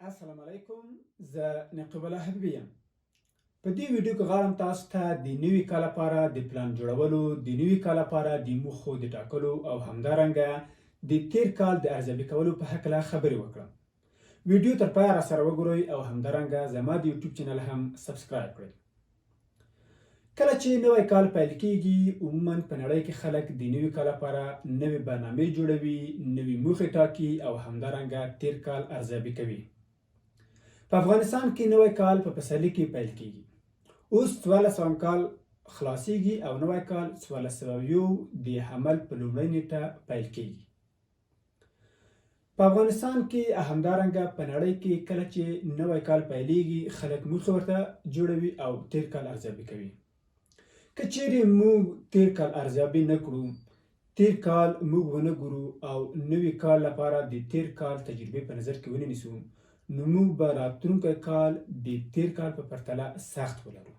السلام علیکم. زه نقیب الله حبیبي یم. په دې ویډیو کې غواړم تاسو ته د نوي کال لپاره د پلان جوړولو، د نوي کال لپاره د موخو د ټاکلو او همدارنګه د تیر کال د ارزیابي کولو په هکله خبرې وکړم. ویډیو تر پایه راسره وګورئ او همدارنګه زما د یوټیوب چینل هم سبسکرایب کړئ. کله چې نوی کال پیل کیږي، عموما په نړۍ کې خلک د نوي کال لپاره نوې برنامې جوړوي، نوې موخې ټاکي او همدارنګه تیر کال ارزیابي کوي. په افغانستان کې نوی کال په پسرلي کې پیل کیږي. اوس 1400 کال خلاصیږي او نوی کال 1401 د حمل په لومړۍ نیټه پیل کیږي. په افغانستان کې همدارنګه په نړۍ کې کله چې نوی کال پیلیږي، خلک موخې ورته جوړوي او تیر کال ارزیابي کوي. که چیرې موږ تیر کال ارزیابي نه کړو، تیر کال موږ ونه ګورو او نوي کال لپاره د تیر کال تجربې په نظر کې ونه نیسو، نو موږ به راتلونکی کال د تیر کال په پرتله سخت ولرو.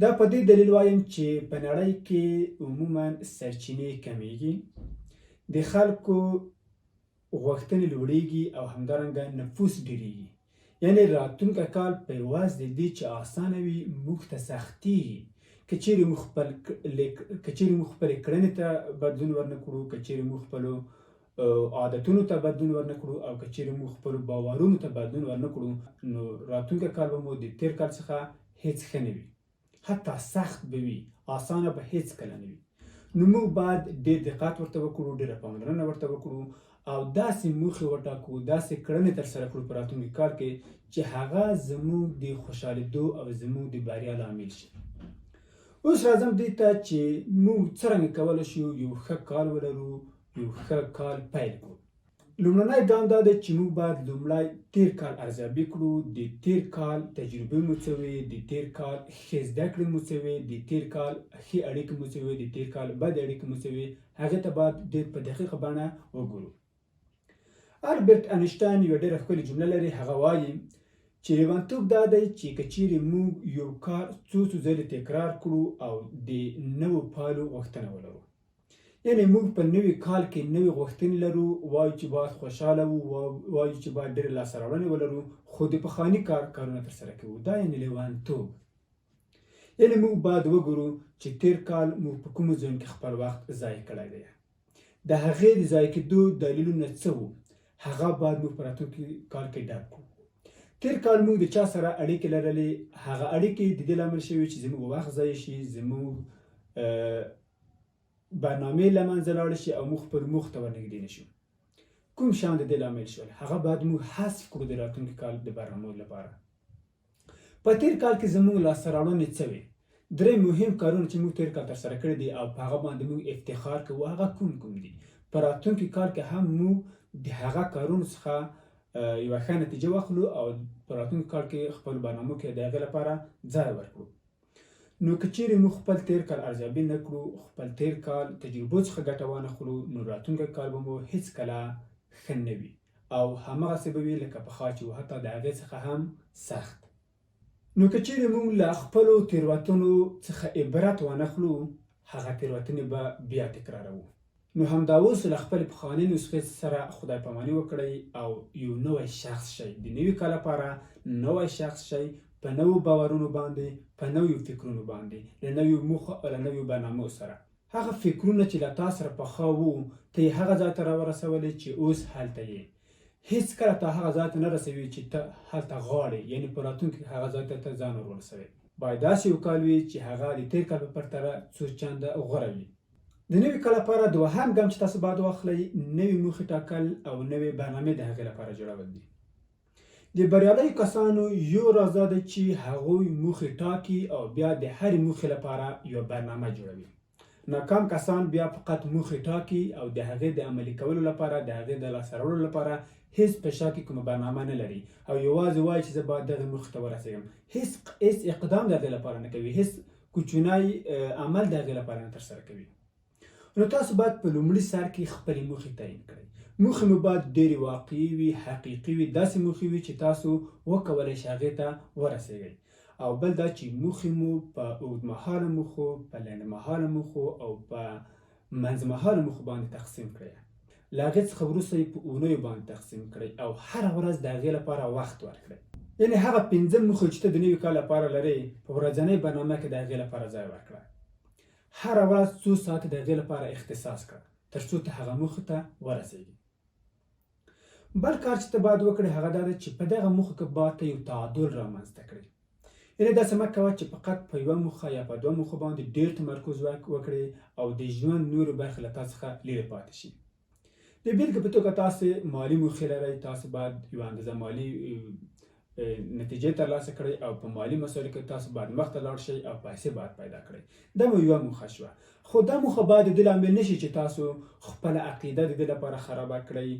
دا په دې دلیل وایم چې په نړۍ کې عموما سرچینې کمیږي، د خلکو غوښتنې لوړیږي او همدارنګه نفوس ډیریږي. یعنې راتلونکی کال په یوازې د دې چې اسانه وي موږ ته سختیږي. که چیرې موږ خپلې کړنې ته بدلون ورنه کړو، که چیرې موږ خپلو عادتونو ته بدلون ورنه کړو او که چیرې موږ خپلو باورونو ته بدلون ورنه کړو، نو راتلونکی کال به مو د تیر کال څخه هیڅ ښه نه وي، حتی سخت به وي، اسانه به هیڅ کله نه وي. نو موږ باید ډېر دقت ورته وکړو، ډېره پاملرنه ورته وکړو او داسې موخې وټاکو، داسې کړنې ترسره کړو په راتلونکي کال کې چې هغه زموږ د خوشحالېدو او زموږ د بریا لامل شي. اوس راځم دې ته چې موږ څرنګه کولی شو یو ښه کال ولرو، یو ښه کال پیل کړو. لومړنی ګام دا دی چې موږ باید لومړی تیر کال ارزیابي کړو. د تیر کال تجربې مو څه وې، د تیر کال ښې زده کړې مو څه وې، د تیر کال ښې اړیکې مو څه وې، د تیر کال بدې اړیکې مو څه وې. هغې ته باید ډېر په دقیقه بڼه وګورو. البرټ انشټاین یوه ډېره ښکلې جمله لري. هغه وایي چې لیونتوب دا دی چې که چیرې موږ یو کار څو ځلې تکرار کړو او د نوو پایلو غوښتنه ولرو. یعنې موږ په نوي کال کې نوې غوښتنې لرو، وایو چې باید خوشحاله وو، وایو چې باید ډېرې لاسته راوړنې ولرو، خو د پخواني کارونه ترسره کوو. دا یعنې لیونتوب. یعنې موږ باید وګورو چې تیر کال موږ په کومو ځایونو کې خپل وخت ضایع کړی دی. د هغې د ضایع کېدو دلیلونه څه وو، هغه باید موږ په راتلونکي کال کې ډک کړو. تیر کال موږ د چا سره اړیکې لرلې، هغه اړیکې د دې لامل شوي چې زموږ وخت ضایع شي، زموږ برنامې له منځه لاړې شي او موږ خپل موخو ته ورنږدې نه شو. کوم شیان د دې لامل شول، هغه باید موږ حذف کړو د راتلونکي کال د برنامو لپاره. په تیر کال کې زموږ لاسته راوړنې څه وې؟ 3 مهم کارونه چې موږ تیر کال ترسره کړي دي او په هغه باندې موږ افتخار کوو، هغه کوم دي؟ په راتلونکي کال کې هم موږ د هغه کارونو څخه یوه ښه نتیجه واخلو او په راتلونکي کال کې خپلو برنامو کې د هغې لپاره ځای ورکړو. نو که چیرې موږ خپل تیر کال ارزیابي نه کړو، خپل تیر کال تجربو څخه ګټه وانخلو، نو راتلونکی کال به مو هیڅکله ښه نه وي او هماغسې به وي لکه پخوا چې و، حتی د هغې څخه هم سخت. نو که چیرې موږ له خپلو تېروتنو څخه عبرت وانخلو، هغه تېروتنې به بیا تکراروو. نو همدا اوس له خپلې پخوانۍ نسخې سره خدای پاماني وکړئ او یو نوی شخص شئ. د نوي کال لپاره نوی شخص شئ، په نوو باورونو باندې، په نویو فکرونو باندې، له نویو موخو او له نویو برنامو سره. هغه فکرونه چې له تا سره پخوا وو، ته یې هغه ځای ته راورسولې چې اوس هلته یې. هېڅکله تا هغه ځای ته نه رسوي چې ته هلته غواړې، یعنې په راتلونکي کې هغه ځای ته ته ځان ورورسوې. باید داسې یو کال وي چې هغه د تېر کال په پرتله څو چنده غوره وي. د نوي کال لپاره دوهم ګام چې تاسو باید واخلئ، نوې موخې ټاکل او نوې برنامې د هغې لپاره جوړول دي. د بریالیو کسانو یو راز دا دی چې هغوی موخې ټاکي او بیا د هرې موخې لپاره یوه برنامه جوړوي. ناکام کسان بیا فقط موخې ټاکي او د هغې د عملي کولو لپاره، د هغې د لاسته راوړلو لپاره هیڅ په شا کې کومه برنامه نه لري او یوازې وایي چې زه باید دغې موخې ته ورسېږم. هیڅ اقدام د هغې لپاره نه کوي، هیڅ کوچنی عمل د هغې لپاره نه ترسره کوي. نو تاسو باید په لومړي سر کې خپلې موخې تعیین کړئ. موخې مو باید ډېرې واقعي وي، حقیقي وي، داسې موخې وي چې تاسو وکولی شئ هغې ته ورسېږئ. او بل دا چې موخې مو په اوږدمهاله موخو، په لنډمهاله موخو او په منځمهاله موخو باندې تقسیم کړئ. له هغې څخه وروسته یې په اونیو باندې تقسیم کړئ او هره ورځ د هغې لپاره وخت ورکړئ. یعنې هغه 5 موخې چې ته د نوي کال لپاره لرې په ورځنۍ برنامه کې د هغې لپاره ځای ورکړه. هره ورځ څو ساعته د هغې لپاره اختصاص کړه تر څو ته هغه موخې ته ورسېږي. بل کار چې ته باید وکړې هغه دا ده چې په دغه موخو کې باید ته یو تعادل رامنځته کړې. یعنې داسې مه کوه چې فقط په یوه موخه یا په 2 موخو باندې ډېر تمرکز وکړې او د ژوند نورې برخې له تا څخه لرې پاتې شي. د بېلګې په توګه تاسې مالي موخې لرئ، تاسې باید یوه اندازه مالي نتیجې ترلاسه کړئ او په مالي مسایلو کې تاسو باید مخته لاړ شئ او پیسې باید پیدا کړئ. دا مو یوه موخه شوه. خو دا موخه باید د دې لامل نشي چې تاسو خپله عقیده د دې لپاره خرابه کړئ،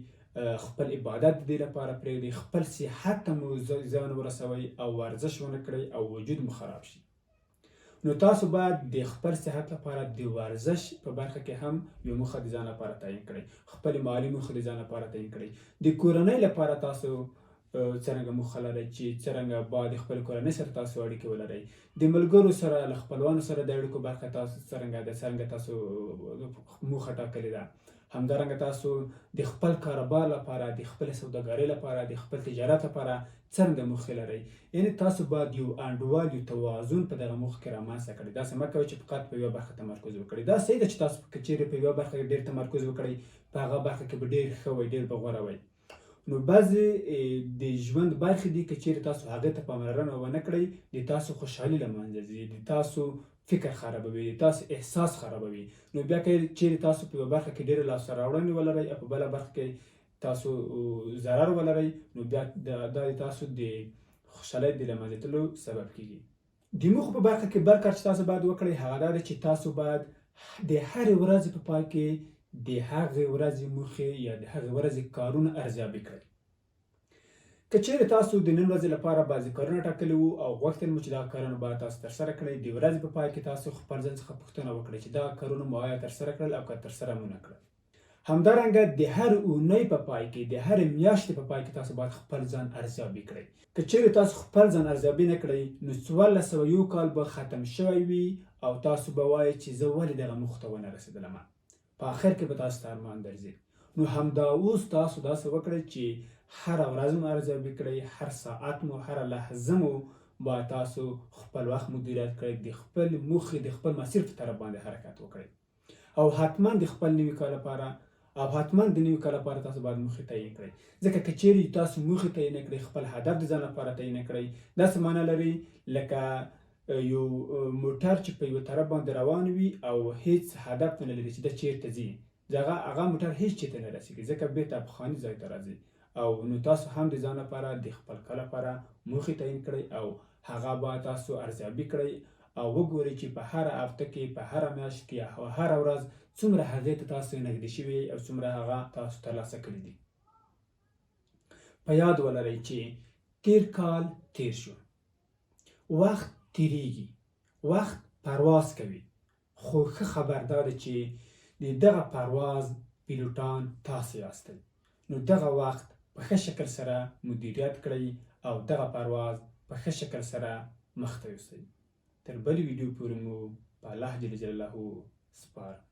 خپل عبادت د دې لپاره پرېږدئ، خپل صحت ته مو زیان ورسوئ او ورزش ونه کړئ او وجود مو خراب شي. نو تاسو باید د خپل صحت لپاره د ورزش په برخه کې هم یو موخه د ځان لپاره تعیین کړئ، خپل مالي موخه د ځان لپاره تعیین کړئ. د کورنۍ لپاره تاسو څرنګه موخه لرئ چې څرنګه باید خپل کورنۍ سره تاسو اړیکې ولرئ، د ملګرو سره له خپلوانو سره د اړیکو برخه تاسو څرنګه تاسو موخه ټاکلې ده. همدارنګه تاسو د خپل کاروبار لپاره، د خپل سوداګرۍ لپاره، د خپل تجارت لپاره څرنګه موخې لرئ. یعنې تاسو باید یو انډول، یو توازن په دغه موخو کې رامنځته کړئ. داسې مه کوئ چې فقط په یوه برخه تمرکز وکړئ. دا صحیح ده چې تاسو که چیرې په یوه برخه کې ډېر تمرکز وکړئ، په هغه برخه کې به ډېر ښه وئ، ډېر به غوره وئ. نو بعضې د ژوند برخې دي که چیرې تاسو هغې ته پاملرنه ونه کړئ، د تاسو خوشحالي له منځه ځي، د تاسو فکر خرابوي، د تاسو احساس خرابوي. نو بیا که چیرې تاسو په یوه برخه کې ډېرې لاسته راوړنې ولرئ او په بله برخه کې تاسو ضرر ولرئ، نو بیا دا د تاسو د خوشحالۍ د له منځه تلو سبب کېږي. د موخو په برخه کې بل کار چې تاسو باید وکړئ هغه دا ده چې تاسو باید د هرې ورځې په پای کې د هغې ورځې موخې یا د هغې ورځې کارونه ارزیابي کړئ. که چیرې تاسو د نن ورځې لپاره بعضې کارونه ټاکلي وو او غوښتل مو چې دا کارونه باید تاسو ترسره کړئ، د ورځې په پای کې تاسو خپل ځان څخه پوښتنه وکړئ چې دا کارونه مو آیا ترسره کړل او که ترسره مو نه کړل. همدارنګه د هر اونۍ په پای کې، د هرې میاشتې په پای کې تاسو باید خپل ځان ارزیابي کړئ. که چیرې تاسو خپل ځان ارزیابي نه کړئ نو 1401 کال به ختم شوی وي او تاسو به وایئ چې زه ولې دغه موخې ته ونه رسېدلم. په آخر کې به تاسو ته ارمان درځي. نو همدا اوس تاسو داسې وکړئ چې هره ورځ مو ارزیابي کړئ، هر ساعت مو، هره لحظه مو باید تاسو خپل وخت مدیریت کړئ، د خپل موخې، د خپل مسیر په طرف باندې حرکت وکړئ. او حتما د خپل نوي کال لپاره تاسو باید موخې تعیین کړئ. ځکه که چیرې تاسو موخې تعیین نه کړئ، خپل هدف د ځان لپاره تعیین نه کړئ، داسې معنا لري لکه یو موټر چې په یو طرف باندې روان وي او هیڅ هدف نه لري چې دا چیرته ځي، هغه موټر هیڅ چیرته نه رسېږي، ځکه بېرته پخواني ځای ته راځي. او نو تاسو هم د ځان لپاره، د خپل کال لپاره موخې تعیین کړئ او هغه باید تاسو ارزیابي کړئ او وګورئ چې په هره هفته کې، په هره میاشت کې او هره ورځ څومره هغې ته تاسو نږدې شوي او څومره هغه تاسو ترلاسه کړي دي. په یاد ولرئ چې تیر کال تیر شو، وخت تیریږي، وخت پرواز کوي، خو ښه خبر دا ده چې د دغه پرواز پیلوټان تاسو یاستئ. نو دغه وخت په ښه شکل سره مدیریت کړئ او دغه پرواز په ښه شکل سره مخته یوسئ. تر بلې ویډیو پورې مو په الله جل جلاله سپارم.